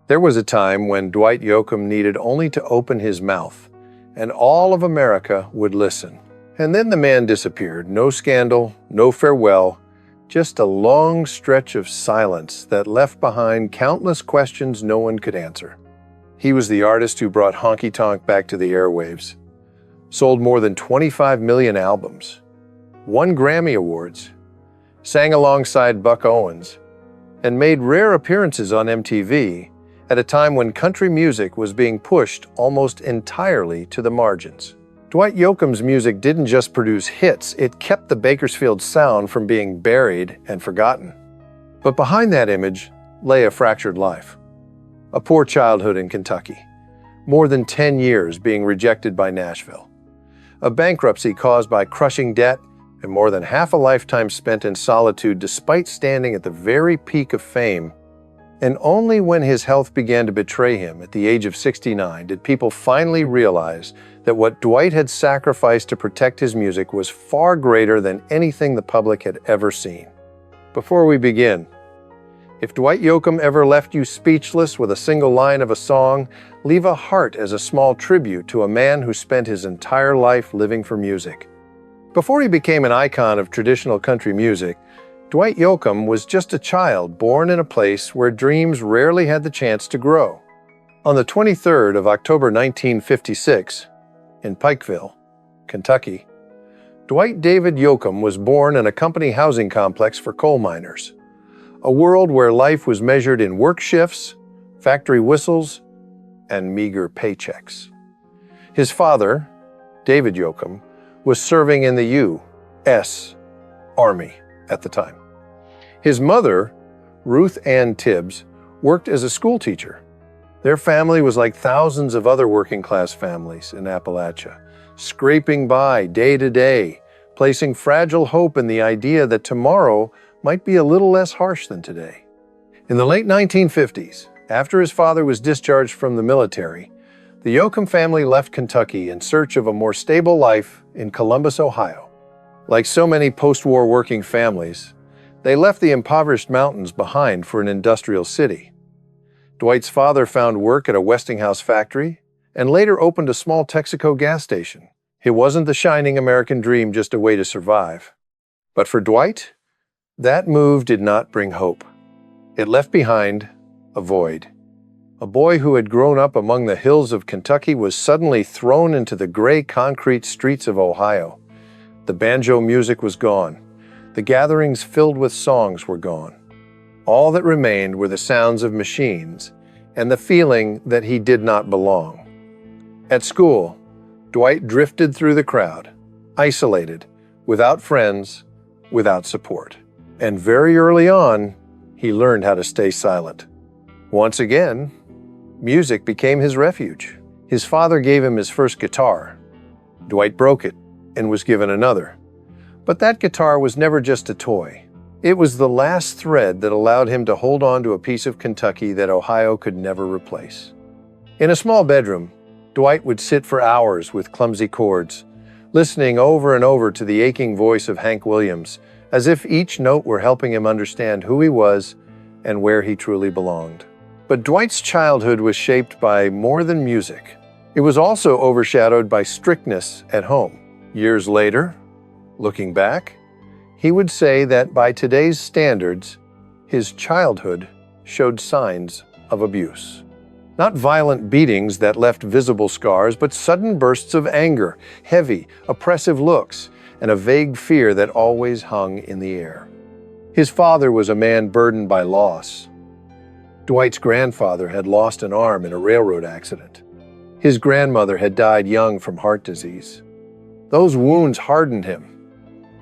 There was a time when Dwight Yoakam needed only to open his mouth, and all of America would listen. And then the man disappeared. No scandal, no farewell, just a long stretch of silence that left behind countless questions no one could answer. He was the artist who brought honky-tonk back to the airwaves, sold more than 25 million albums, won Grammy Awards, sang alongside Buck Owens, and made rare appearances on MTV at a time when country music was being pushed almost entirely to the margins. Dwight Yoakam's music didn't just produce hits, it kept the Bakersfield sound from being buried and forgotten. But behind that image lay a fractured life. A poor childhood in Kentucky, more than 10 years being rejected by Nashville, a bankruptcy caused by crushing debt, and more than half a lifetime spent in solitude despite standing at the very peak of fame. And only when his health began to betray him at the age of 69 did people finally realize that what Dwight had sacrificed to protect his music was far greater than anything the public had ever seen. Before we begin, if Dwight Yoakam ever left you speechless with a single line of a song, leave a heart as a small tribute to a man who spent his entire life living for music. Before he became an icon of traditional country music, Dwight Yoakam was just a child born in a place where dreams rarely had the chance to grow. On the 23rd of October 1956, in Pikeville, Kentucky, Dwight David Yoakam was born in a company housing complex for coal miners, a world where life was measured in work shifts, factory whistles, and meager paychecks. His father, David Yoakam, was serving in the U.S. Army at the time. His mother, Ruth Ann Tibbs, worked as a school teacher. Their family was like thousands of other working-class families in Appalachia, scraping by day to day, placing fragile hope in the idea that tomorrow might be a little less harsh than today. In the late 1950s, after his father was discharged from the military, the Yoakam family left Kentucky in search of a more stable life in Columbus, Ohio. Like so many post-war working families, they left the impoverished mountains behind for an industrial city. Dwight's father found work at a Westinghouse factory and later opened a small Texaco gas station. It wasn't the shining American dream just a way to survive. But for Dwight, that move did not bring hope. It left behind a void. A boy who had grown up among the hills of Kentucky was suddenly thrown into the gray concrete streets of Ohio. The banjo music was gone. The gatherings filled with songs were gone. All that remained were the sounds of machines and the feeling that he did not belong. At school, Dwight drifted through the crowd, isolated, without friends, without support. And very early on, he learned how to stay silent. Once again, music became his refuge. His father gave him his first guitar. Dwight broke it and was given another. But that guitar was never just a toy. It was the last thread that allowed him to hold on to a piece of Kentucky that Ohio could never replace. In a small bedroom, Dwight would sit for hours with clumsy chords, listening over and over to the aching voice of Hank Williams, as if each note were helping him understand who he was and where he truly belonged. But Dwight's childhood was shaped by more than music. It was also overshadowed by strictness at home. Years later, looking back, he would say that by today's standards, his childhood showed signs of abuse. Not violent beatings that left visible scars, but sudden bursts of anger, heavy, oppressive looks, and a vague fear that always hung in the air. His father was a man burdened by loss. Dwight's grandfather had lost an arm in a railroad accident. His grandmother had died young from heart disease. Those wounds hardened him,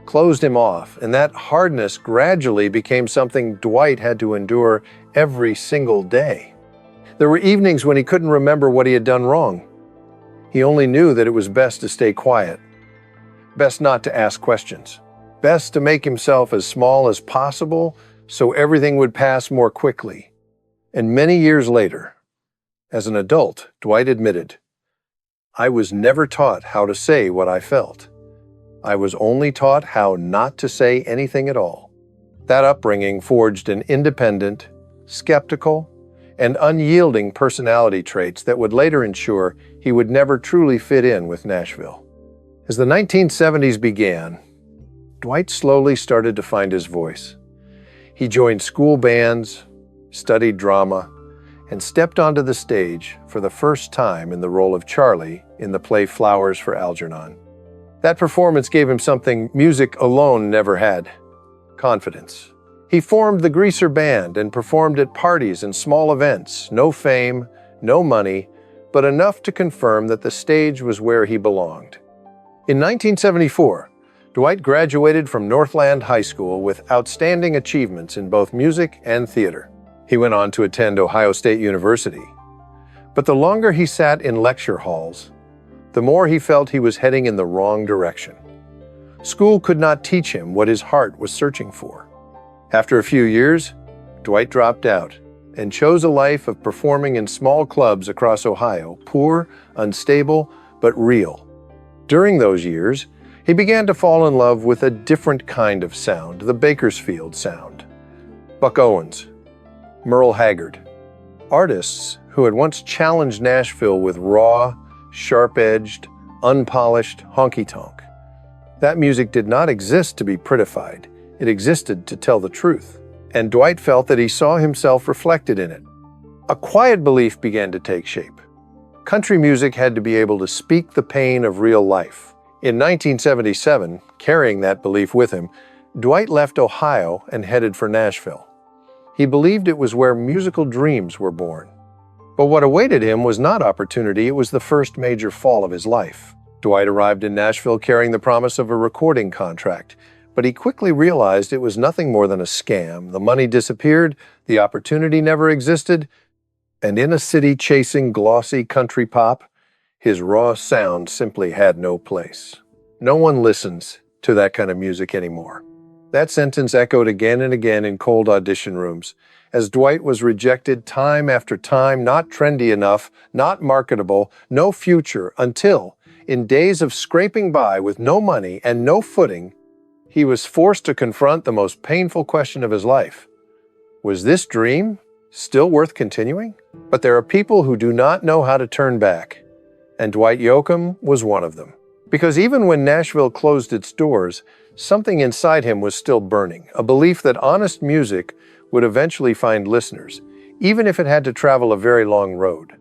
closed him off, and that hardness gradually became something Dwight had to endure every single day. There were evenings when he couldn't remember what he had done wrong. He only knew that it was best to stay quiet, best not to ask questions, best to make himself as small as possible so everything would pass more quickly. And many years later, as an adult, Dwight admitted, "I was never taught how to say what I felt. I was only taught how not to say anything at all." That upbringing forged an independent, skeptical, and unyielding personality traits that would later ensure he would never truly fit in with Nashville. As the 1970s began, Dwight slowly started to find his voice. He joined school bands, studied drama, and stepped onto the stage for the first time in the role of Charlie in the play Flowers for Algernon. That performance gave him something music alone never had: confidence. He formed the Greaser Band and performed at parties and small events. No fame, no money, but enough to confirm that the stage was where he belonged. In 1974, Dwight graduated from Northland High School with outstanding achievements in both music and theater. He went on to attend Ohio State University. But the longer he sat in lecture halls, the more he felt he was heading in the wrong direction. School could not teach him what his heart was searching for. After a few years, Dwight dropped out and chose a life of performing in small clubs across Ohio, poor, unstable, but real. During those years, he began to fall in love with a different kind of sound, the Bakersfield sound. Buck Owens, Merle Haggard, artists who had once challenged Nashville with raw, sharp-edged, unpolished honky-tonk. That music did not exist to be prettified. It existed to tell the truth. And Dwight felt that he saw himself reflected in it. A quiet belief began to take shape. Country music had to be able to speak the pain of real life. In 1977, carrying that belief with him, Dwight left Ohio and headed for Nashville. He believed it was where musical dreams were born. But what awaited him was not opportunity, it was the first major fall of his life. Dwight arrived in Nashville carrying the promise of a recording contract, but he quickly realized it was nothing more than a scam. The money disappeared, the opportunity never existed, and in a city chasing glossy country pop, his raw sound simply had no place. No one listens to that kind of music anymore. That sentence echoed again and again in cold audition rooms, as Dwight was rejected time after time, not trendy enough, not marketable, no future, until, in days of scraping by with no money and no footing, he was forced to confront the most painful question of his life. Was this dream still worth continuing? But there are people who do not know how to turn back, and Dwight Yoakam was one of them. Because even when Nashville closed its doors, something inside him was still burning, a belief that honest music would eventually find listeners, even if it had to travel a very long road.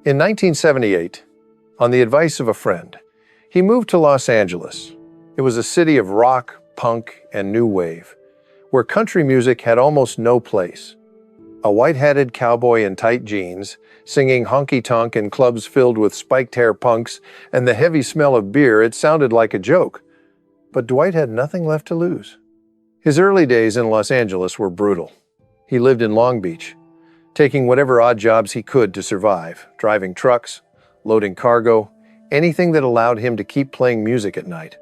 In 1978, on the advice of a friend, he moved to Los Angeles. It was a city of rock, punk, and new wave, where country music had almost no place. A white-hatted cowboy in tight jeans, singing honky-tonk in clubs filled with spiked-hair punks and the heavy smell of beer, it sounded like a joke. But Dwight had nothing left to lose. His early days in Los Angeles were brutal. He lived in Long Beach, taking whatever odd jobs he could to survive, driving trucks, loading cargo, anything that allowed him to keep playing music at night.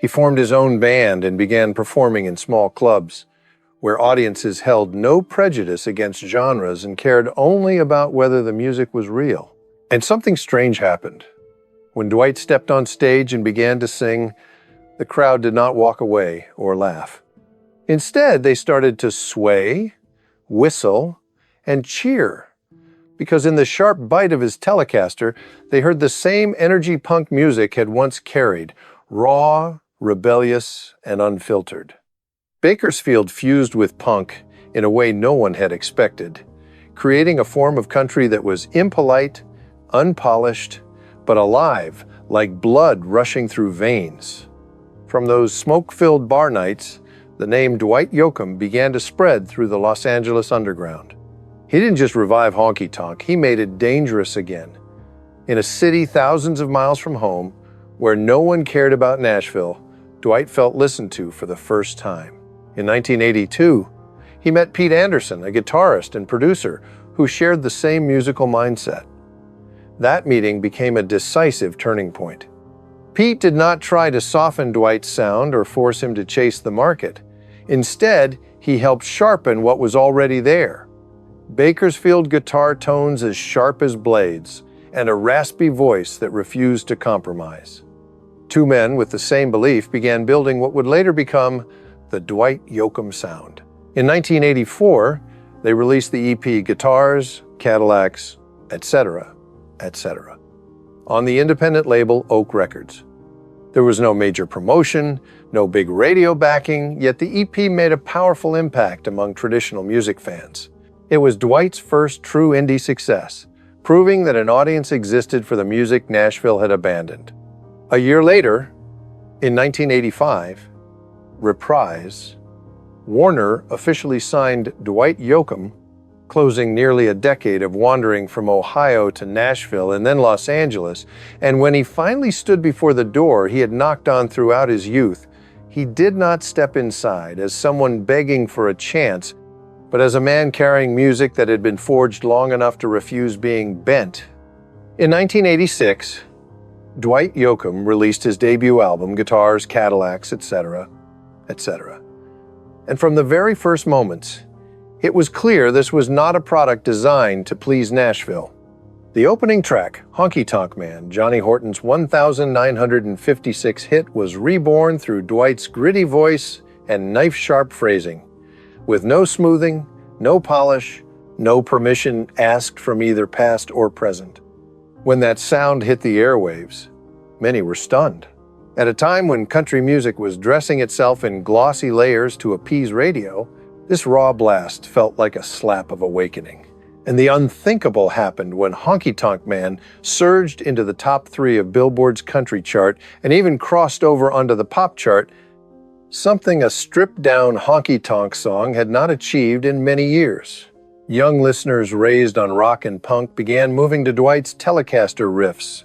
He formed his own band and began performing in small clubs, where audiences held no prejudice against genres and cared only about whether the music was real. And something strange happened. When Dwight stepped on stage and began to sing, the crowd did not walk away or laugh. Instead, they started to sway, whistle, and cheer, because in the sharp bite of his Telecaster, they heard the same energy punk music had once carried, raw, rebellious, and unfiltered. Bakersfield fused with punk in a way no one had expected, creating a form of country that was impolite, unpolished, but alive, like blood rushing through veins. From those smoke-filled bar nights, the name Dwight Yoakam began to spread through the Los Angeles underground. He didn't just revive honky-tonk, he made it dangerous again. In a city thousands of miles from home, where no one cared about Nashville, Dwight felt listened to for the first time. In 1982, he met Pete Anderson, a guitarist and producer who shared the same musical mindset. That meeting became a decisive turning point. Pete did not try to soften Dwight's sound or force him to chase the market. Instead, he helped sharpen what was already there. Bakersfield guitar tones as sharp as blades, and a raspy voice that refused to compromise. Two men with the same belief began building what would later become the Dwight Yoakam sound. In 1984, they released the EP Guitars, Cadillacs, etc., etc. on the independent label Oak Records. There was no major promotion, no big radio backing, yet the EP made a powerful impact among traditional music fans. It was Dwight's first true indie success, proving that an audience existed for the music Nashville had abandoned. A year later, in 1985, Reprise, Warner officially signed Dwight Yoakam, closing nearly a decade of wandering from Ohio to Nashville and then Los Angeles, and when he finally stood before the door he had knocked on throughout his youth, he did not step inside as someone begging for a chance, but as a man carrying music that had been forged long enough to refuse being bent. In 1986, Dwight Yoakam released his debut album, Guitars, Cadillacs, etc., etc. And from the very first moments, it was clear this was not a product designed to please Nashville. The opening track, Honky Tonk Man, Johnny Horton's 1956 hit, was reborn through Dwight's gritty voice and knife-sharp phrasing, with no smoothing, no polish, no permission asked from either past or present. When that sound hit the airwaves, many were stunned. At a time when country music was dressing itself in glossy layers to appease radio, this raw blast felt like a slap of awakening. And the unthinkable happened when Honky Tonk Man surged into the top 3 of Billboard's country chart and even crossed over onto the pop chart, something a stripped-down honky-tonk song had not achieved in many years. Young listeners raised on rock and punk began moving to Dwight's Telecaster riffs,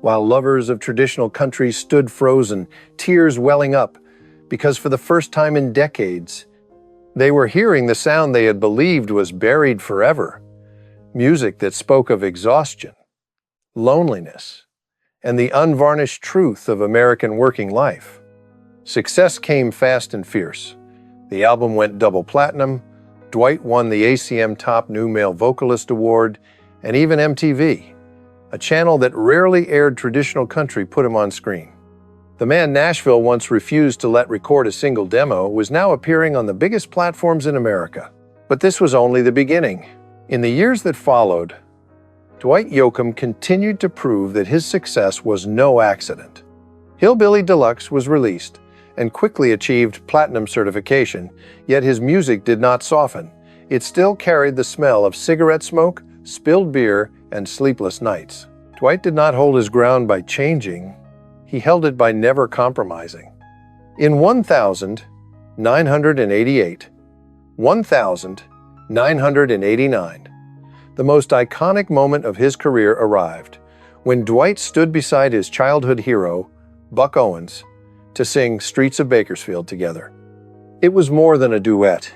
while lovers of traditional country stood frozen, tears welling up, because for the first time in decades, they were hearing the sound they had believed was buried forever. Music that spoke of exhaustion, loneliness, and the unvarnished truth of American working life. Success came fast and fierce. The album went double platinum, Dwight won the ACM Top New Male Vocalist Award, and even MTV, a channel that rarely aired traditional country, put him on screen. The man Nashville once refused to let record a single demo was now appearing on the biggest platforms in America. But this was only the beginning. In the years that followed, Dwight Yoakam continued to prove that his success was no accident. Hillbilly Deluxe was released and quickly achieved platinum certification, yet his music did not soften. It still carried the smell of cigarette smoke, spilled beer, and sleepless nights. Dwight did not hold his ground by changing. He held it by never compromising. In 1988, 1989, the most iconic moment of his career arrived, when Dwight stood beside his childhood hero, Buck Owens, to sing Streets of Bakersfield together. It was more than a duet.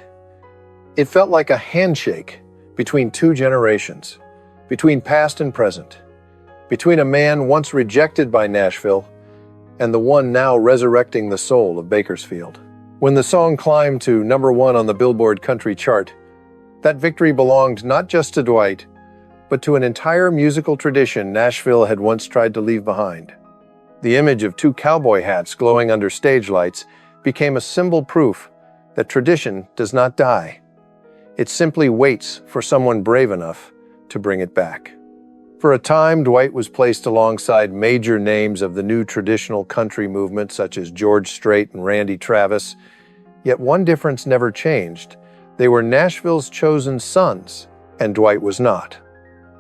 It felt like a handshake between two generations, between past and present, between a man once rejected by Nashville and the one now resurrecting the soul of Bakersfield. When the song climbed to #1 on the Billboard country chart, that victory belonged not just to Dwight, but to an entire musical tradition Nashville had once tried to leave behind. The image of 2 cowboy hats glowing under stage lights became a symbol proof that tradition does not die. It simply waits for someone brave enough to bring it back. For a time, Dwight was placed alongside major names of the new traditional country movement such as George Strait and Randy Travis. Yet one difference never changed. They were Nashville's chosen sons, and Dwight was not.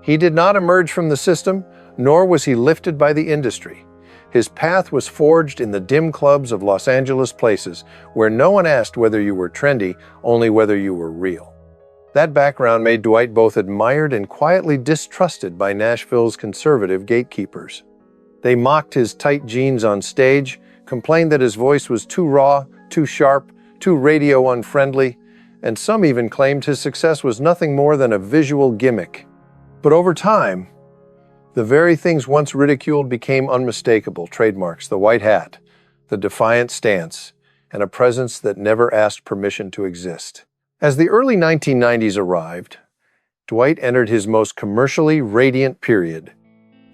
He did not emerge from the system, nor was he lifted by the industry. His path was forged in the dim clubs of Los Angeles places, where no one asked whether you were trendy, only whether you were real. That background made Dwight both admired and quietly distrusted by Nashville's conservative gatekeepers. They mocked his tight jeans on stage, complained that his voice was too raw, too sharp, too radio unfriendly, and some even claimed his success was nothing more than a visual gimmick. But over time, the very things once ridiculed became unmistakable trademarks: the white hat, the defiant stance, and a presence that never asked permission to exist. As the early 1990s arrived, Dwight entered his most commercially radiant period.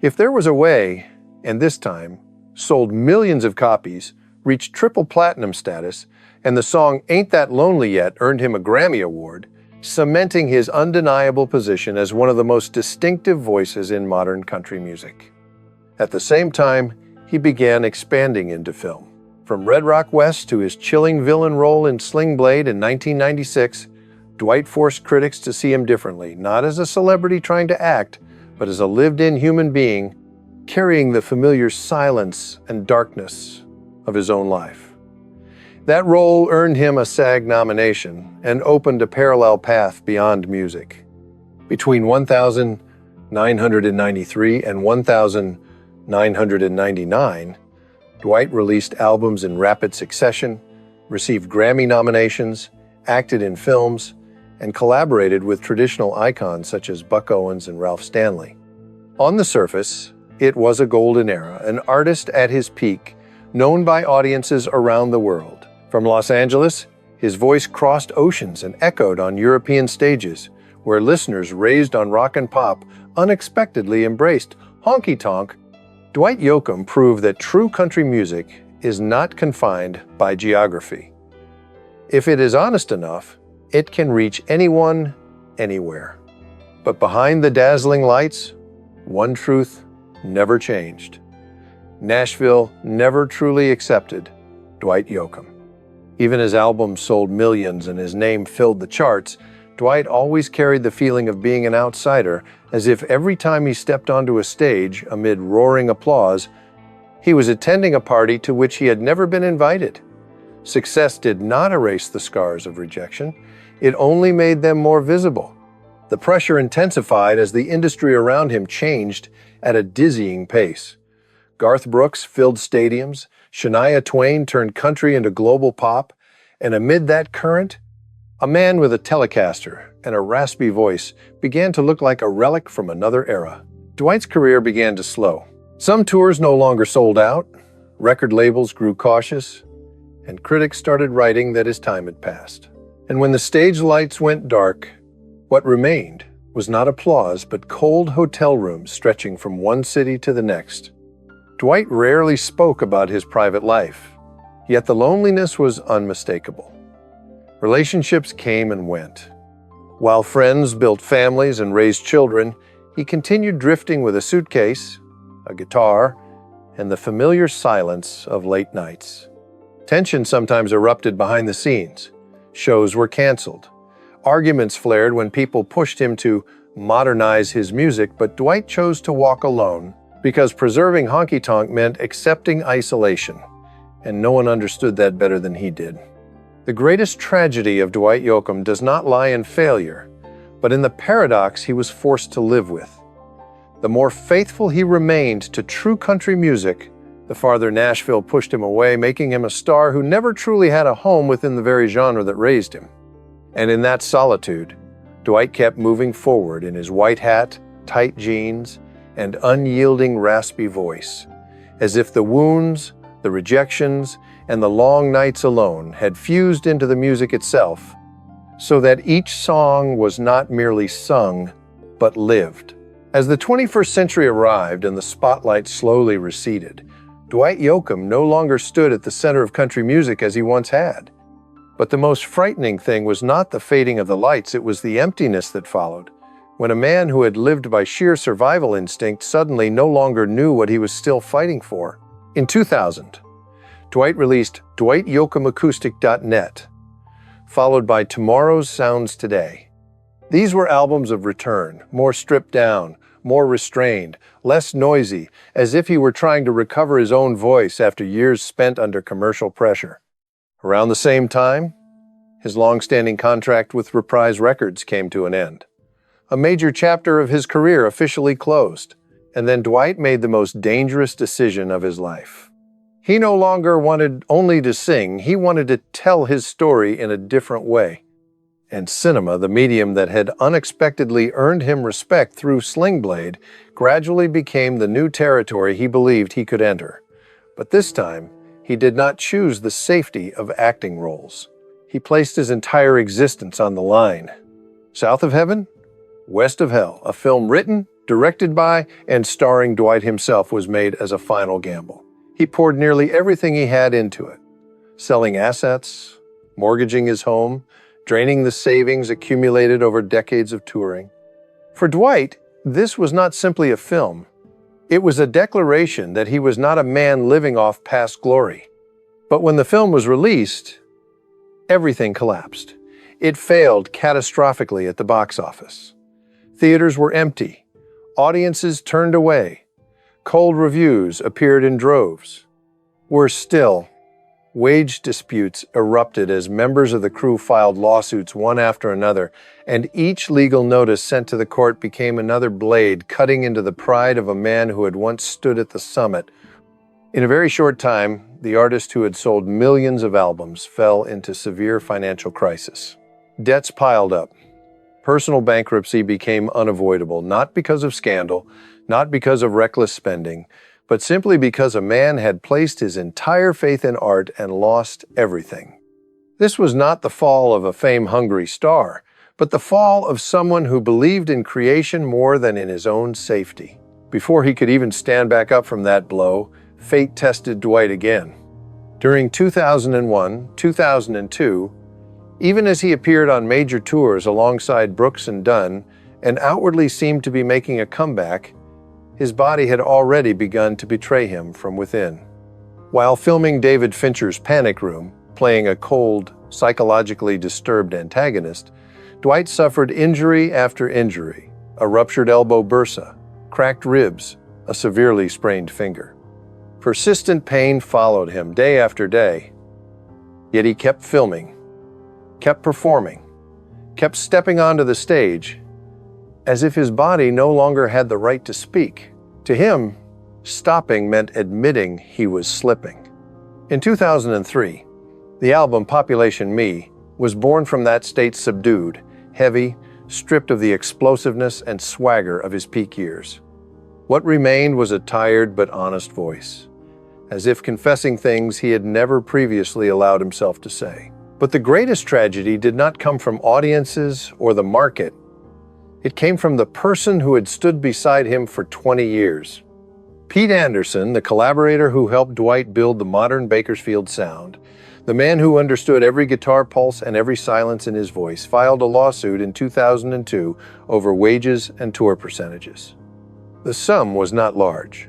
If There Was a Way, and this time, sold millions of copies, reached triple platinum status, and the song Ain't That Lonely Yet earned him a Grammy Award, cementing his undeniable position as one of the most distinctive voices in modern country music. At the same time, he began expanding into film. From Red Rock West to his chilling villain role in Sling Blade in 1996, Dwight forced critics to see him differently, not as a celebrity trying to act, but as a lived-in human being, carrying the familiar silence and darkness of his own life. That role earned him a SAG nomination and opened a parallel path beyond music. Between 1993 and 1999, Dwight released albums in rapid succession, received Grammy nominations, acted in films, and collaborated with traditional icons such as Buck Owens and Ralph Stanley. On the surface, it was a golden era, an artist at his peak, known by audiences around the world. From Los Angeles, his voice crossed oceans and echoed on European stages, where listeners raised on rock and pop unexpectedly embraced honky-tonk. Dwight Yoakam proved that true country music is not confined by geography. If it is honest enough, it can reach anyone, anywhere. But behind the dazzling lights, one truth never changed. Nashville never truly accepted Dwight Yoakam. Even as albums sold millions and his name filled the charts, Dwight always carried the feeling of being an outsider, as if every time he stepped onto a stage amid roaring applause, he was attending a party to which he had never been invited. Success did not erase the scars of rejection. It only made them more visible. The pressure intensified as the industry around him changed at a dizzying pace. Garth Brooks filled stadiums, Shania Twain turned country into global pop, and amid that current, a man with a Telecaster and a raspy voice began to look like a relic from another era. Dwight's career began to slow. Some tours no longer sold out, record labels grew cautious, and critics started writing that his time had passed. And when the stage lights went dark, what remained was not applause but cold hotel rooms stretching from one city to the next. Dwight rarely spoke about his private life, yet the loneliness was unmistakable. Relationships came and went. While friends built families and raised children, he continued drifting with a suitcase, a guitar, and the familiar silence of late nights. Tension sometimes erupted behind the scenes. Shows were canceled. Arguments flared when people pushed him to modernize his music, but Dwight chose to walk alone because preserving honky-tonk meant accepting isolation, and no one understood that better than he did. The greatest tragedy of Dwight Yoakam does not lie in failure, but in the paradox he was forced to live with. The more faithful he remained to true country music, the farther Nashville pushed him away, making him a star who never truly had a home within the very genre that raised him. And in that solitude, Dwight kept moving forward in his white hat, tight jeans, and unyielding raspy voice, as if the wounds, the rejections, and the long nights alone had fused into the music itself, so that each song was not merely sung, but lived. As the 21st century arrived and the spotlight slowly receded, Dwight Yoakam no longer stood at the center of country music as he once had. But the most frightening thing was not the fading of the lights, it was the emptiness that followed, when a man who had lived by sheer survival instinct suddenly no longer knew what he was still fighting for. In 2000, Dwight released DwightYoakamAcoustic.net, followed by Tomorrow's Sounds Today. These were albums of return, more stripped down, more restrained, less noisy, as if he were trying to recover his own voice after years spent under commercial pressure. Around the same time, his long-standing contract with Reprise Records came to an end. A major chapter of his career officially closed, and then Dwight made the most dangerous decision of his life. He no longer wanted only to sing, he wanted to tell his story in a different way. And cinema, the medium that had unexpectedly earned him respect through Sling Blade, gradually became the new territory he believed he could enter. But this time, he did not choose the safety of acting roles. He placed his entire existence on the line. South of Heaven, West of Hell, a film written, directed by, and starring Dwight himself, was made as a final gamble. He poured nearly everything he had into it, selling assets, mortgaging his home, draining the savings accumulated over decades of touring. For Dwight, this was not simply a film. It was a declaration that he was not a man living off past glory. But when the film was released, everything collapsed. It failed catastrophically at the box office. Theaters were empty. Audiences turned away. Cold reviews appeared in droves. Worse still, wage disputes erupted as members of the crew filed lawsuits one after another, and each legal notice sent to the court became another blade cutting into the pride of a man who had once stood at the summit. In a very short time, the artist who had sold millions of albums fell into severe financial crisis. Debts piled up. Personal bankruptcy became unavoidable, not because of scandal, not because of reckless spending, but simply because a man had placed his entire faith in art and lost everything. This was not the fall of a fame-hungry star, but the fall of someone who believed in creation more than in his own safety. Before he could even stand back up from that blow, fate tested Dwight again. During 2001, 2002, even as he appeared on major tours alongside Brooks and Dunn and outwardly seemed to be making a comeback, his body had already begun to betray him from within. While filming David Fincher's Panic Room, playing a cold, psychologically disturbed antagonist, Dwight suffered injury after injury: a ruptured elbow bursa, cracked ribs, a severely sprained finger. Persistent pain followed him day after day. Yet he kept filming, kept performing, kept stepping onto the stage, as if his body no longer had the right to speak. To him, stopping meant admitting he was slipping. In 2003, the album Population Me was born from that state, subdued, heavy, stripped of the explosiveness and swagger of his peak years. What remained was a tired but honest voice, as if confessing things he had never previously allowed himself to say. But the greatest tragedy did not come from audiences or the market. It came from the person who had stood beside him for 20 years. Pete Anderson, the collaborator who helped Dwight build the modern Bakersfield sound, the man who understood every guitar pulse and every silence in his voice, filed a lawsuit in 2002 over wages and tour percentages. The sum was not large,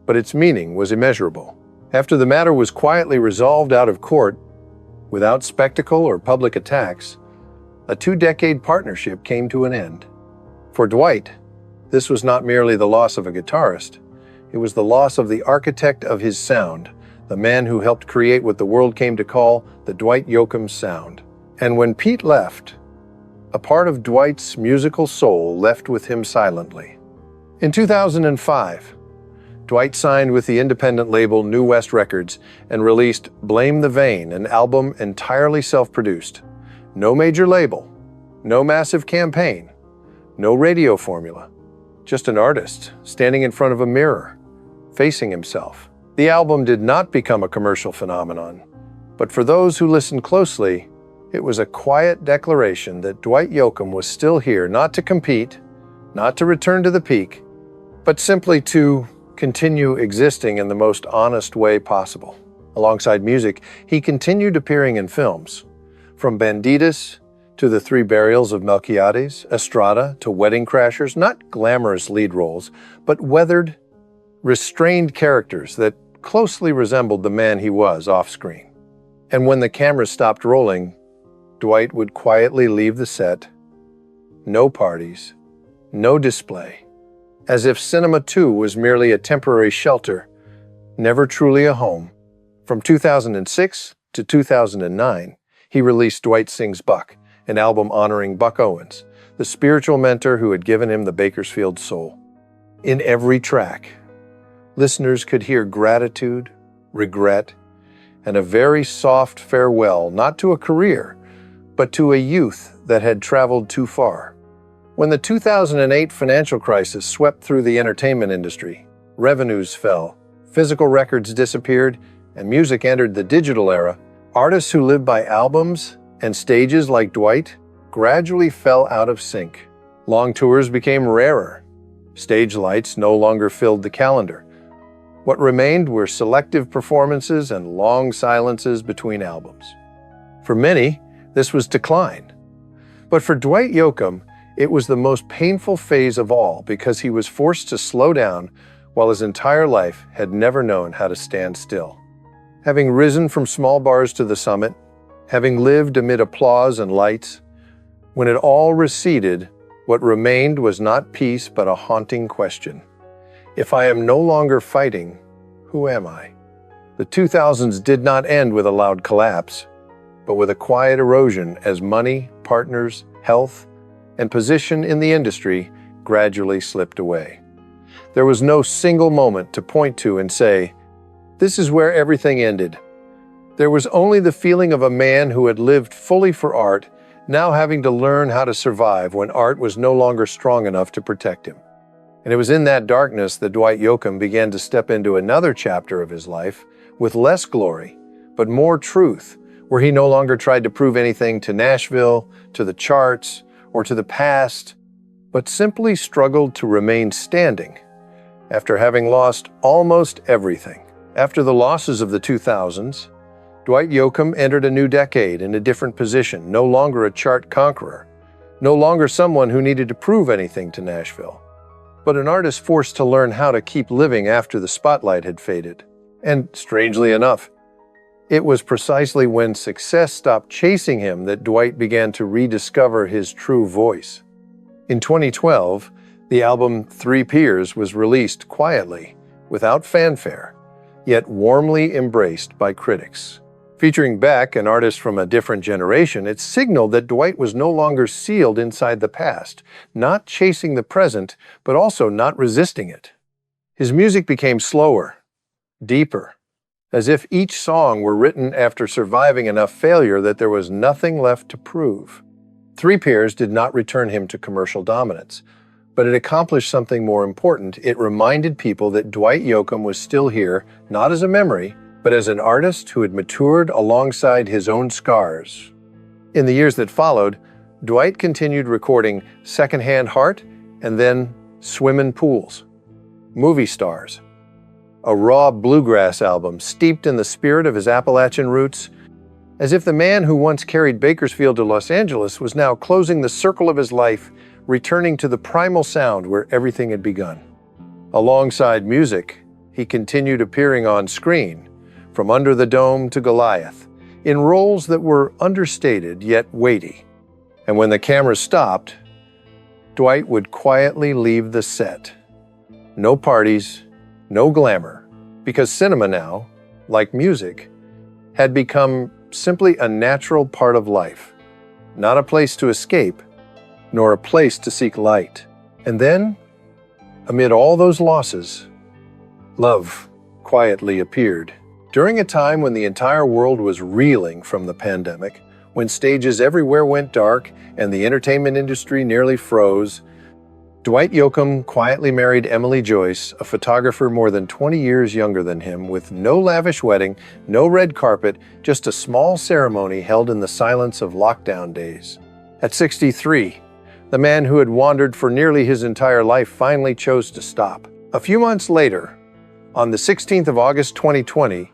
but its meaning was immeasurable. After the matter was quietly resolved out of court, without spectacle or public attacks, a 2-decade partnership came to an end. For Dwight, this was not merely the loss of a guitarist. It was the loss of the architect of his sound, the man who helped create what the world came to call the Dwight Yoakam sound. And when Pete left, a part of Dwight's musical soul left with him silently. In 2005, Dwight signed with the independent label New West Records and released Blame the Vein, an album entirely self-produced. No major label, no massive campaign, no radio formula, just an artist standing in front of a mirror, facing himself. The album did not become a commercial phenomenon, but for those who listened closely, it was a quiet declaration that Dwight Yoakam was still here, not to compete, not to return to the peak, but simply to continue existing in the most honest way possible. Alongside music, he continued appearing in films. From Banditas to The Three Burials of Melquiades, Estrada to Wedding Crashers, not glamorous lead roles, but weathered, restrained characters that closely resembled the man he was off-screen. And when the camera stopped rolling, Dwight would quietly leave the set. No parties, no display, as if cinema too was merely a temporary shelter, never truly a home. From 2006 to 2009, he released Dwight Sings Buck, an album honoring Buck Owens, the spiritual mentor who had given him the Bakersfield soul. In every track, listeners could hear gratitude, regret, and a very soft farewell, not to a career, but to a youth that had traveled too far. When the 2008 financial crisis swept through the entertainment industry, revenues fell, physical records disappeared, and music entered the digital era, artists who lived by albums and stages like Dwight gradually fell out of sync. Long tours became rarer. Stage lights no longer filled the calendar. What remained were selective performances and long silences between albums. For many, This was decline. But for Dwight Yoakam, it was the most painful phase of all because he was forced to slow down while his entire life had never known how to stand still. Having risen from small bars to the summit, having lived amid applause and lights, when it all receded, what remained was not peace but a haunting question. If I am no longer fighting, who am I? The 2000s did not end with a loud collapse, but with a quiet erosion as money, partners, health, and position in the industry gradually slipped away. There was no single moment to point to and say, "This is where everything ended." There was only the feeling of a man who had lived fully for art, now having to learn how to survive when art was no longer strong enough to protect him. And it was in that darkness that Dwight Yoakam began to step into another chapter of his life with less glory, but more truth, where he no longer tried to prove anything to Nashville, to the charts, or to the past, but simply struggled to remain standing after having lost almost everything. After the losses of the 2000s, Dwight Yoakam entered a new decade in a different position, no longer a chart conqueror, no longer someone who needed to prove anything to Nashville, but an artist forced to learn how to keep living after the spotlight had faded. And strangely enough, it was precisely when success stopped chasing him that Dwight began to rediscover his true voice. In 2012, the album Three Peers was released quietly, without fanfare, yet warmly embraced by critics. Featuring Beck, an artist from a different generation, it signaled that Dwight was no longer sealed inside the past, not chasing the present, but also not resisting it. His music became slower, deeper, as if each song were written after surviving enough failure that there was nothing left to prove. Three Peers did not return him to commercial dominance, but it accomplished something more important. It reminded people that Dwight Yoakam was still here, not as a memory, but as an artist who had matured alongside his own scars. In the years that followed, Dwight continued recording Secondhand Heart and then Swimmin' Pools, Movie Stars, a raw bluegrass album steeped in the spirit of his Appalachian roots, as if the man who once carried Bakersfield to Los Angeles was now closing the circle of his life, returning to the primal sound where everything had begun. Alongside music, he continued appearing on screen, from Under the Dome to Goliath, in roles that were understated yet weighty. And when the camera stopped, Dwight would quietly leave the set. No parties, no glamour, because cinema now, like music, had become simply a natural part of life, not a place to escape, nor a place to seek light. And then, amid all those losses, love quietly appeared. During a time when the entire world was reeling from the pandemic, when stages everywhere went dark and the entertainment industry nearly froze, Dwight Yoakam quietly married Emily Joyce, a photographer more than 20 years younger than him, with no lavish wedding, no red carpet, just a small ceremony held in the silence of lockdown days. At 63, the man who had wandered for nearly his entire life finally chose to stop. A few months later, on the 16th of August 2020,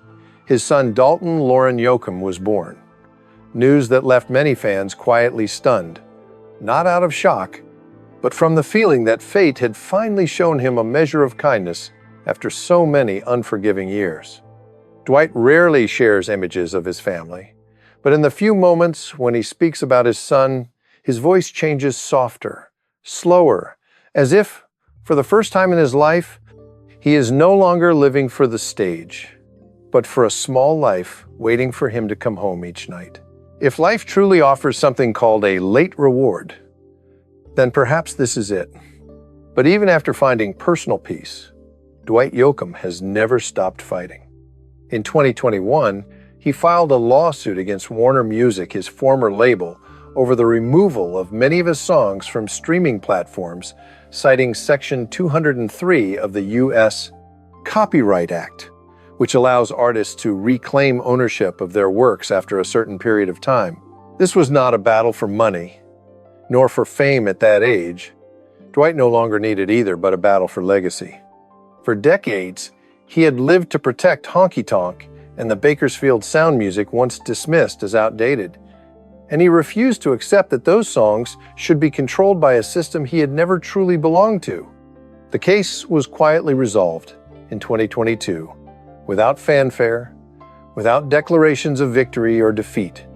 his son Dalton Lauren Yoakam was born. News that left many fans quietly stunned, not out of shock, but from the feeling that fate had finally shown him a measure of kindness after so many unforgiving years. Dwight rarely shares images of his family, but in the few moments when he speaks about his son, his voice changes softer, slower, as if, for the first time in his life, he is no longer living for the stage, but for a small life waiting for him to come home each night. If life truly offers something called a late reward, then perhaps this is it. But even after finding personal peace, Dwight Yoakam has never stopped fighting. In 2021, he filed a lawsuit against Warner Music, his former label, over the removal of many of his songs from streaming platforms, citing Section 203 of the U.S. Copyright Act, which allows artists to reclaim ownership of their works after a certain period of time. This was not a battle for money, nor for fame at that age. Dwight no longer needed either, but a battle for legacy. For decades, he had lived to protect honky-tonk and the Bakersfield sound music once dismissed as outdated. and he refused to accept that those songs should be controlled by a system he had never truly belonged to. The case was quietly resolved in 2022, without fanfare, without declarations of victory or defeat.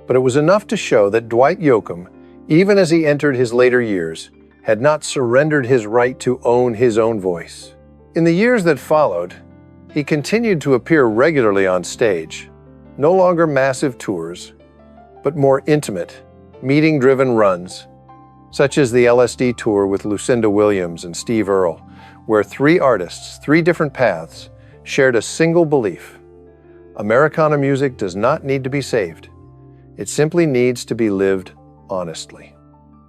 But it was enough to show that Dwight Yoakam, even as he entered his later years, had not surrendered his right to own his own voice. In the years that followed, he continued to appear regularly on stage, no longer massive tours, but more intimate, meeting-driven runs, such as the LSD tour with Lucinda Williams and Steve Earle, where three artists, three different paths, shared a single belief: Americana music does not need to be saved. It simply needs to be lived honestly.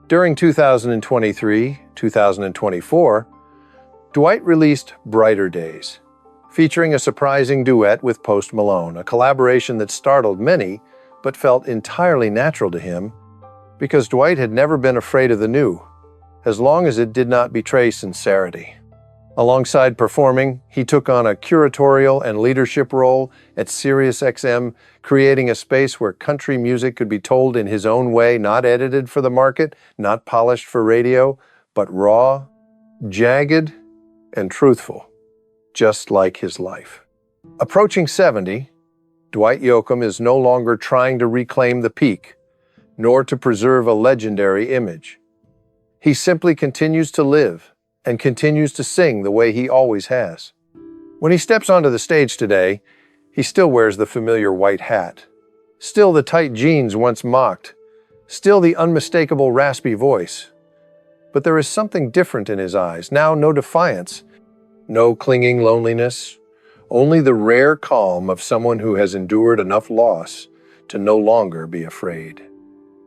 During 2023-2024, Dwight released Brighter Days, featuring a surprising duet with Post Malone, a collaboration that startled many but felt entirely natural to him because Dwight had never been afraid of the new, as long as it did not betray sincerity. Alongside performing, he took on a curatorial and leadership role at SiriusXM, creating a space where country music could be told in his own way, not edited for the market, not polished for radio, but raw, jagged, and truthful, just like his life. Approaching 70, Dwight Yoakam is no longer trying to reclaim the peak, nor to preserve a legendary image. He simply continues to live and continues to sing the way he always has. When he steps onto the stage today, he still wears the familiar white hat, still the tight jeans once mocked, still the unmistakable raspy voice. But there is something different in his eyes. Now no defiance, no clinging loneliness, only the rare calm of someone who has endured enough loss to no longer be afraid.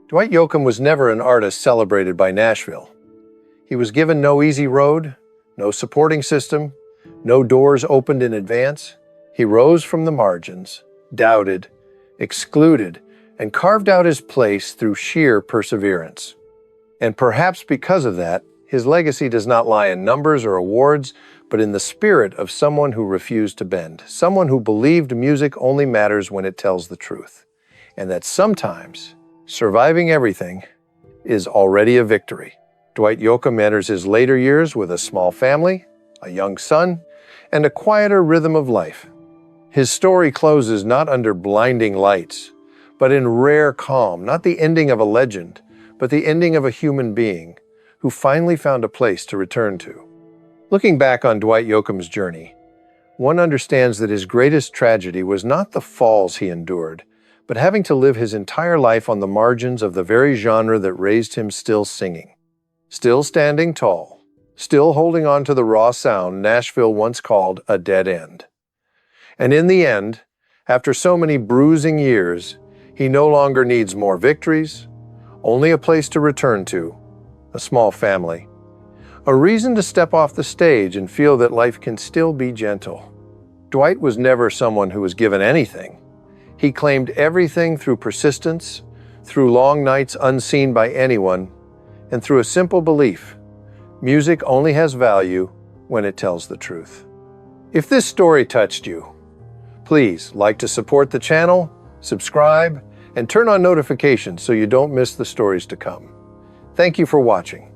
Dwight Yoakam was never an artist celebrated by Nashville. He was given no easy road, no supporting system, no doors opened in advance. He rose from the margins, doubted, excluded, and carved out his place through sheer perseverance. And perhaps because of that, his legacy does not lie in numbers or awards, but in the spirit of someone who refused to bend, someone who believed music only matters when it tells the truth, and that sometimes surviving everything is already a victory. Dwight Yoakam enters his later years with a small family, a young son, and a quieter rhythm of life. His story closes not under blinding lights, but in rare calm, not the ending of a legend, but the ending of a human being who finally found a place to return to. Looking back on Dwight Yoakam's journey, one understands that his greatest tragedy was not the falls he endured, but having to live his entire life on the margins of the very genre that raised him still singing. Still standing tall, still holding on to the raw sound Nashville once called a dead end. And in the end, after so many bruising years, he no longer needs more victories, only a place to return to, a small family, a reason to step off the stage and feel that life can still be gentle. Dwight was never someone who was given anything. He claimed everything through persistence, through long nights unseen by anyone, and through a simple belief: music only has value when it tells the truth. If this story touched you, please like to support the channel, subscribe, and turn on notifications so you don't miss the stories to come. Thank you for watching.